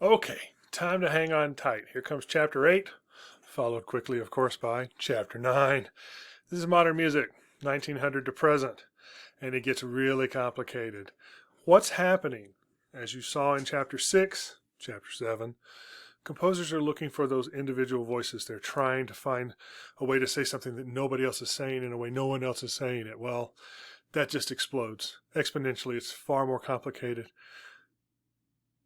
Okay, time to hang on tight. Here comes chapter 8, followed quickly, of course, by chapter 9. This is modern music, 1900 to present, and it gets really complicated. What's happening? As you saw in chapter 6, chapter 7, composers are looking for those individual voices. They're trying to find a way to say something that nobody else is saying in a way no one else is saying it. Well, that just explodes exponentially. It's far more complicated.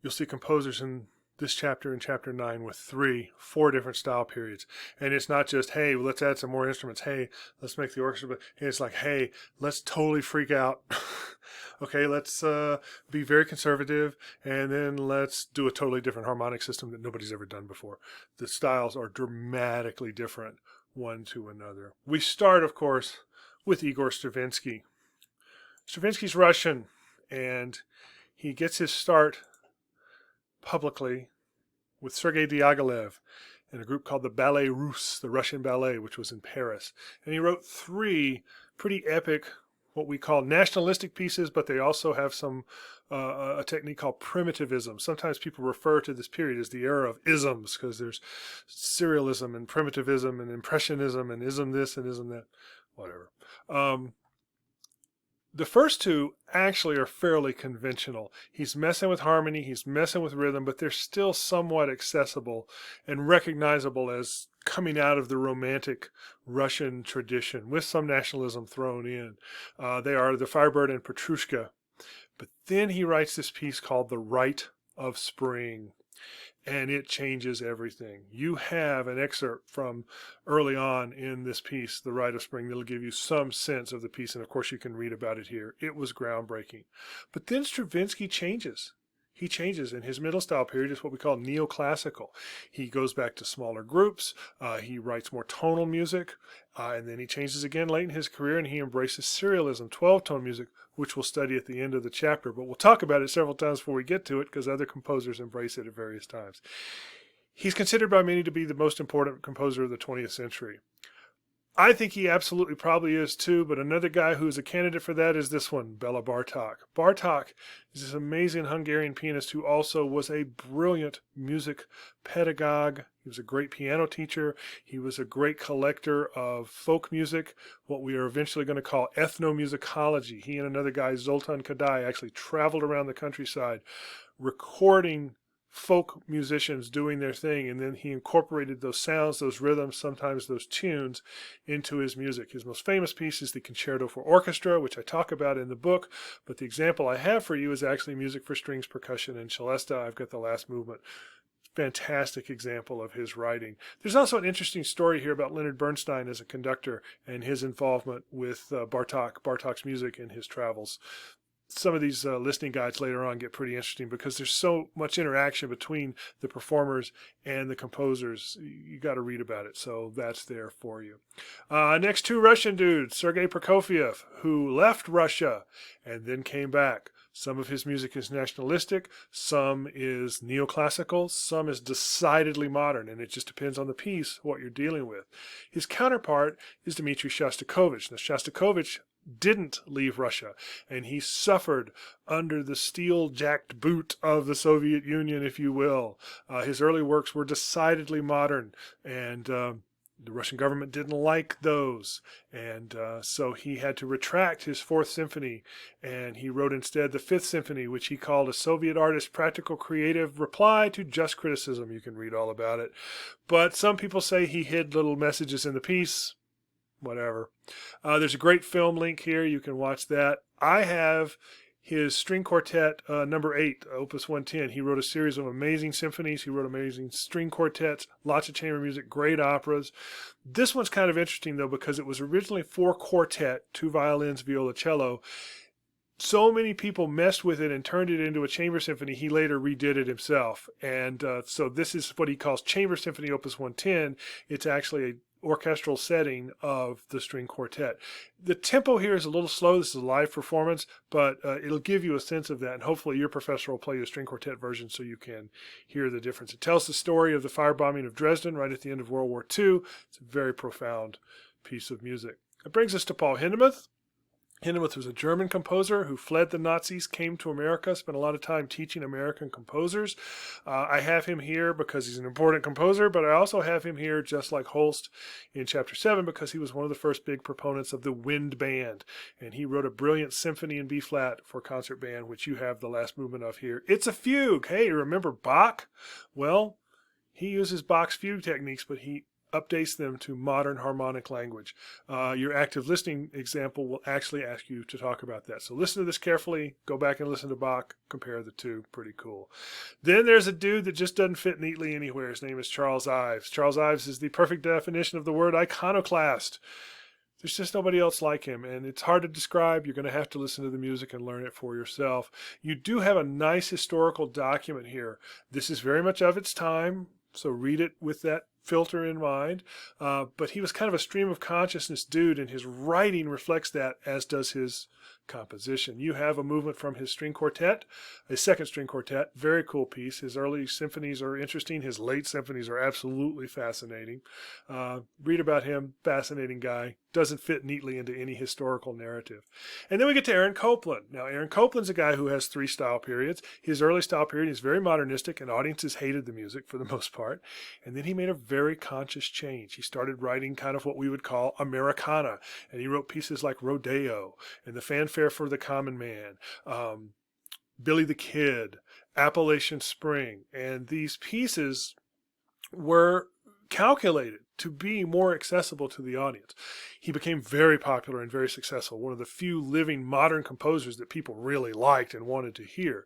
You'll see composers in this chapter and chapter 9 with 4 different style periods. And it's not just, hey, let's add some more instruments. Hey, let's make the orchestra. But it's like, hey, let's totally freak out. Okay, let's be very conservative. And then let's do a totally different harmonic system that nobody's ever done before. The styles are dramatically different one to another. We start, of course, with Igor Stravinsky. Stravinsky's Russian, and he gets his start publicly with Sergei Diaghilev in a group called the Ballet Russe, the Russian ballet, which was in Paris. And he wrote 3 pretty epic, what we call nationalistic pieces, but they also have some a technique called primitivism. Sometimes people refer to this period as the era of isms because there's serialism and primitivism and impressionism and ism this and ism that, whatever. The first 2 actually are fairly conventional. He's messing with harmony, he's messing with rhythm, but they're still somewhat accessible and recognizable as coming out of the romantic Russian tradition with some nationalism thrown in. They are the Firebird and Petrushka. But then he writes this piece called The Rite of Spring. And it changes everything. You have an excerpt from early on in this piece, The Rite of Spring, that'll give you some sense of the piece, and of course you can read about it here. It was groundbreaking. But then Stravinsky changes. He changes, and his middle style period is what we call neoclassical. He goes back to smaller groups, he writes more tonal music, and then he changes again late in his career, and he embraces serialism, 12-tone music, which we'll study at the end of the chapter, but we'll talk about it several times before we get to it because other composers embrace it at various times. He's considered by many to be the most important composer of the 20th century. I think he absolutely probably is too, but another guy who's a candidate for that is this one, Bela Bartok. Bartok is this amazing Hungarian pianist who also was a brilliant music pedagogue. He was a great piano teacher. He was a great collector of folk music, what we are eventually going to call ethnomusicology. He and another guy, Zoltan Kodály, actually traveled around the countryside recording folk musicians doing their thing, and then he incorporated those sounds, those rhythms, sometimes those tunes into his music. His most famous piece is the Concerto for Orchestra, which I talk about in the book, but the example I have for you is actually music for strings, percussion, and celesta. I've got the last movement. Fantastic example of his writing. There's also an interesting story here about Leonard Bernstein as a conductor and his involvement with Bartok's music in his travels. Some of these listening guides later on get pretty interesting because there's so much interaction between the performers and the composers. You got to read about it, so that's there for you. Next 2 Russian dudes, Sergei Prokofiev, who left Russia and then came back. Some of his music is nationalistic, some is neoclassical, some is decidedly modern, and it just depends on the piece, what you're dealing with. His counterpart is Dmitri Shostakovich. Now, Shostakovich didn't leave Russia, and he suffered under the steel-jacked boot of the Soviet Union, if you will. His early works were decidedly modern, and the Russian government didn't like those, and so he had to retract his 4th Symphony, and he wrote instead the 5th Symphony, which he called a Soviet artist's practical creative reply to just criticism. You can read all about it. But some people say he hid little messages in the piece. Whatever. There's a great film link here. You can watch that. I have his string quartet number 8, Opus 110. He wrote a series of amazing symphonies. He wrote amazing string quartets, lots of chamber music, great operas. This one's kind of interesting, though, because it was originally for quartet, 2 violins, viola, cello. So many people messed with it and turned it into a chamber symphony, he later redid it himself. And so this is what he calls Chamber Symphony Opus 110. It's actually a orchestral setting of the string quartet. The tempo here is a little slow. This is a live performance, but it'll give you a sense of that, and hopefully your professor will play you a string quartet version so you can hear the difference. It tells the story of the firebombing of Dresden right at the end of World War II. It's a very profound piece of music. It brings us to Paul Hindemith. Hindemith was a German composer who fled the Nazis, came to America, spent a lot of time teaching American composers. I have him here because he's an important composer, but I also have him here, just like Holst in Chapter 7, because he was one of the first big proponents of the wind band. And he wrote a brilliant symphony in B-flat for concert band, which you have the last movement of here. It's a fugue. Hey, remember Bach? Well, he uses Bach's fugue techniques, but he updates them to modern harmonic language. Your active listening example will actually ask you to talk about that. So listen to this carefully, go back and listen to Bach, compare the two. Pretty cool. Then there's a dude that just doesn't fit neatly anywhere. His name is Charles Ives. Charles Ives is the perfect definition of the word iconoclast. There's just nobody else like him, and it's hard to describe. You're going to have to listen to the music and learn it for yourself. You do have a nice historical document here. This is very much of its time, so read it with that filter in mind. But he was kind of a stream of consciousness dude, and his writing reflects that, as does his composition. You have a movement from his string quartet, a second string quartet, very cool piece. His early symphonies are interesting. His late symphonies are absolutely fascinating. Read about him, fascinating guy. Doesn't fit neatly into any historical narrative. And then we get to Aaron Copland. Now, Aaron Copland's a guy who has 3 style periods. His early style period is very modernistic, and audiences hated the music for the most part. And then he made a very conscious change. He started writing kind of what we would call Americana, and he wrote pieces like Rodeo and The Fanfare for the Common Man, Billy the Kid, Appalachian Spring. And these pieces were calculated to be more accessible to the audience. He became very popular and very successful, one of the few living modern composers that people really liked and wanted to hear.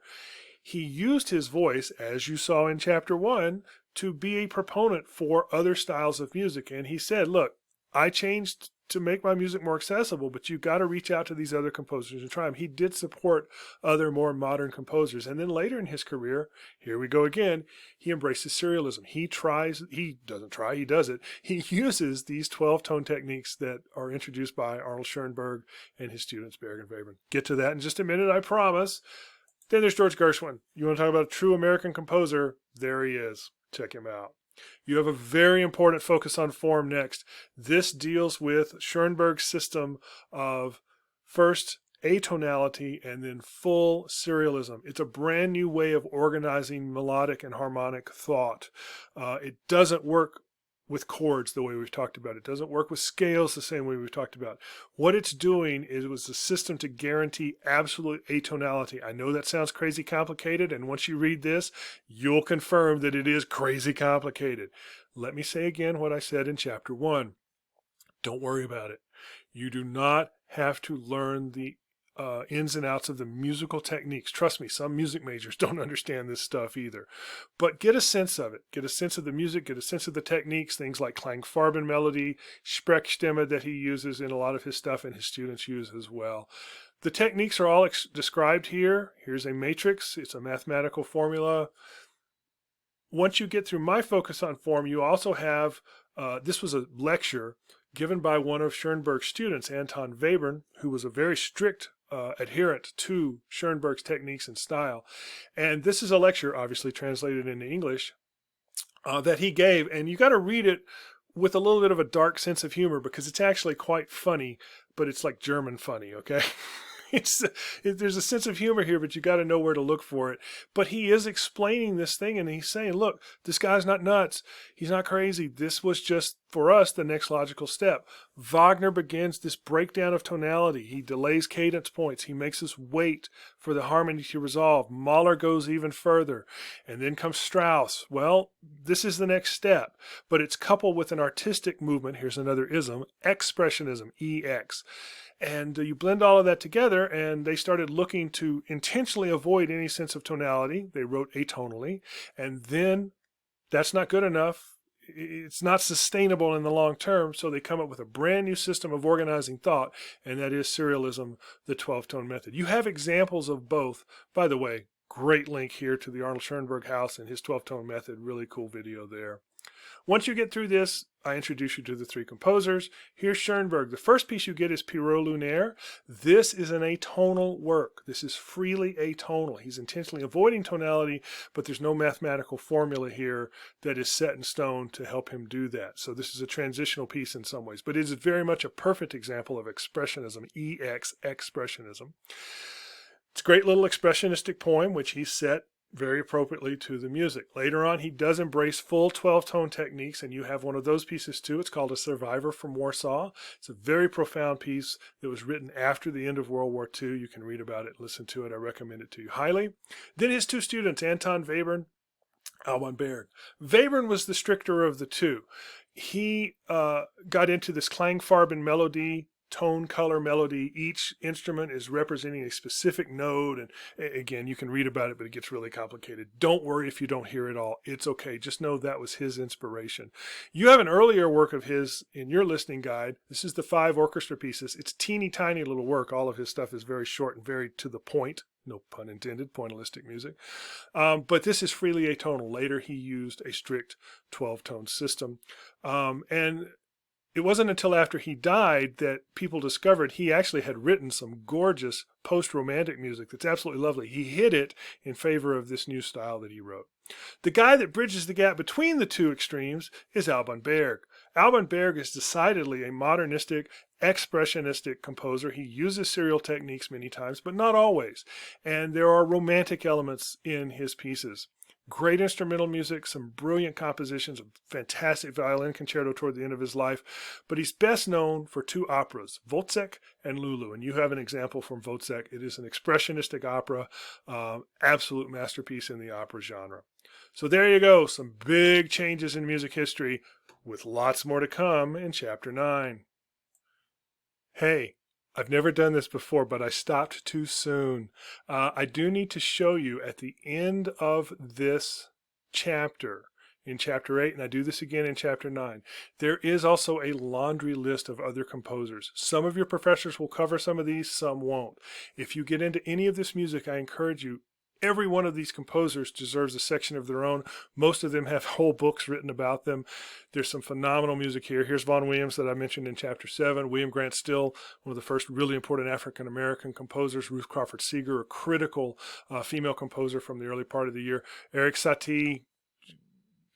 He used his voice, as you saw in Chapter 1, to be a proponent for other styles of music. And he said, look, I changed to make my music more accessible, but you've got to reach out to these other composers and try them. He did support other more modern composers. And then later in his career, here we go again, he embraces serialism. He does it. He uses these 12-tone techniques that are introduced by Arnold Schoenberg and his students, Berg and Webern. Get to that in just a minute, I promise. Then there's George Gershwin. You want to talk about a true American composer? There he is. Check him out. You have a very important focus on form next. This deals with Schoenberg's system of first atonality and then full serialism. It's a brand new way of organizing melodic and harmonic thought. It doesn't work with chords the way we've talked about. It doesn't work with scales the same way we've talked about. What it's doing is it was a system to guarantee absolute atonality. I know that sounds crazy complicated, and once you read this, you'll confirm that it is crazy complicated. Let me say again what I said in Chapter 1. Don't worry about it. You do not have to learn the ins and outs of the musical techniques. Trust me, some music majors don't understand this stuff either. But get a sense of it. Get a sense of the music, get a sense of the techniques, things like Klangfarben melody, Sprechstimme that he uses in a lot of his stuff and his students use as well. The techniques are all described here. Here's a matrix. It's a mathematical formula. Once you get through my focus on form, you also have, this was a lecture given by one of Schoenberg's students, Anton Webern, who was a very strict adherent to Schoenberg's techniques and style. And this is a lecture, obviously translated into English, that he gave. And you got to read it with a little bit of a dark sense of humor, because it's actually quite funny, but it's like German funny, okay? There's a sense of humor here, but you got to know where to look for it. But he is explaining this thing, and he's saying, look, this guy's not nuts. He's not crazy. This was just, for us, the next logical step. Wagner begins this breakdown of tonality. He delays cadence points. He makes us wait for the harmony to resolve. Mahler goes even further. And then comes Strauss. Well, this is the next step, but it's coupled with an artistic movement. Here's another ism, expressionism, EX. And you blend all of that together, and they started looking to intentionally avoid any sense of tonality. They wrote atonally, and then that's not good enough. It's not sustainable in the long term, so they come up with a brand new system of organizing thought, and that is serialism, the 12-tone method. You have examples of both. By the way, great link here to the Arnold Schoenberg House and his 12-tone method. Really cool video there. Once you get through this, I introduce you to the three composers. Here's Schoenberg. The first piece you get is Pierrot Lunaire. This is an atonal work. This is freely atonal. He's intentionally avoiding tonality, but there's no mathematical formula here that is set in stone to help him do that. So this is a transitional piece in some ways, but it is very much a perfect example of expressionism, EX, expressionism. It's a great little expressionistic poem, which he set very appropriately to the music. Later on, he does embrace full 12-tone techniques, and you have one of those pieces too. It's called A Survivor from Warsaw. It's a very profound piece that was written after the end of World War II. You can read about it, listen to it. I recommend it to you highly. Then his two students, Anton Webern, Alban Berg. Webern was the stricter of the two. He got into this Klangfarben melody, tone, color, melody. Each instrument is representing a specific node, and again, you can read about it, but it gets really complicated. Don't worry if you don't hear it all. It's okay. Just know that was his inspiration. You have an earlier work of his in your listening guide. This is the 5 orchestra pieces. It's teeny tiny little work. All of his stuff is very short and very to the point. No pun intended, pointillistic music. But this is freely atonal. Later, he used a strict 12-tone system. And it wasn't until after he died that people discovered he actually had written some gorgeous post-romantic music that's absolutely lovely. He hid it in favor of this new style that he wrote. The guy that bridges the gap between the two extremes is Alban Berg. Alban Berg is decidedly a modernistic, expressionistic composer. He uses serial techniques many times, but not always. And there are romantic elements in his pieces. Great instrumental music, some brilliant compositions, a fantastic violin concerto toward the end of his life. But he's best known for 2 operas, Wozzeck and Lulu. And you have an example from Wozzeck. It is an expressionistic opera, absolute masterpiece in the opera genre. So there you go, some big changes in music history with lots more to come in Chapter 9. Hey, I've never done this before, but I stopped too soon. I do need to show you at the end of this chapter, in Chapter 8, and I do this again in Chapter 9, there is also a laundry list of other composers. Some of your professors will cover some of these, some won't. If you get into any of this music, I encourage you, every one of these composers deserves a section of their own. Most of them have whole books written about them. There's some phenomenal music here. Here's Vaughan Williams that I mentioned in Chapter 7. William Grant Still, one of the first really important African-American composers. Ruth Crawford Seeger, a critical female composer from the early part of the year. Erik Satie,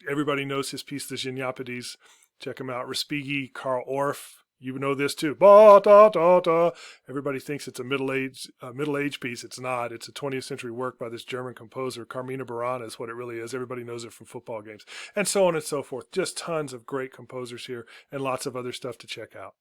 everybody knows his piece, The Geniopédies. Check him out. Respighi, Carl Orff. You know this too. Ba, da, da, da. Everybody thinks it's a middle-age piece. It's not. It's a 20th century work by this German composer. Carmina Burana is what it really is. Everybody knows it from football games. And so on and so forth. Just tons of great composers here and lots of other stuff to check out.